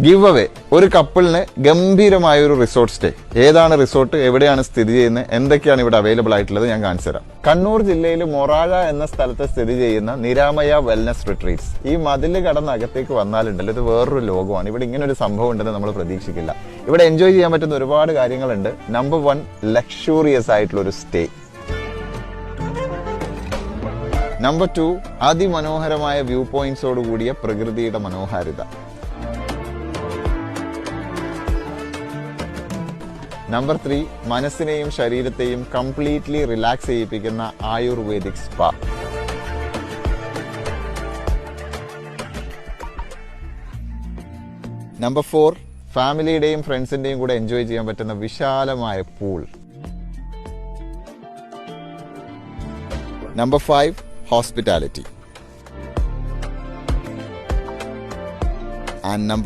Give away ഒരു കപ്പിളിന് ഗംഭീരമായ ഒരു റിസോർട്ട് സ്റ്റേ. ഏതാണ് റിസോർട്ട്, എവിടെയാണ് സ്ഥിതി ചെയ്യുന്നത്, എന്തൊക്കെയാണ് ഇവിടെ അവൈലബിൾ ആയിട്ടുള്ളത് ഞാൻ കാണിച്ചു തരാം. കണ്ണൂർ ജില്ലയിൽ മൊറാഴ എന്ന സ്ഥലത്ത് സ്ഥിതി ചെയ്യുന്ന നിരാമയ വെൽനസ് റിട്രീറ്റ്സ്. ഈ മതില് കടന്ന് അകത്തേക്ക് വന്നാലുണ്ടല്ലോ ഇത് വേറൊരു ലോകമാണ്. ഇവിടെ ഇങ്ങനെ ഒരു സംഭവം ഉണ്ടെന്ന് നമ്മൾ പ്രതീക്ഷിക്കില്ല. ഇവിടെ എൻജോയ് ചെയ്യാൻ പറ്റുന്ന ഒരുപാട് കാര്യങ്ങളുണ്ട്. നമ്പർ 1, ലക്ഷൂറിയസ് ആയിട്ടുള്ള ഒരു സ്റ്റേ. നമ്പർ 2, അതിമനോഹരമായ വ്യൂ പോയിന്റ്സോട് കൂടിയ പ്രകൃതിയുടെ മനോഹാരിത. നമ്പർ 3, മനസ്സിനെയും ശരീരത്തെയും കംപ്ലീറ്റ്ലി റിലാക്സ് ചെയ്യിപ്പിക്കുന്ന ആയുർവേദിക് സ്പാ. നമ്പർ 4, ഫാമിലിയുടെയും ഫ്രണ്ട്സിന്റെയും കൂടെ എൻജോയ് ചെയ്യാൻ പറ്റുന്ന വിശാലമായ pool. Number 5, hospitality. And number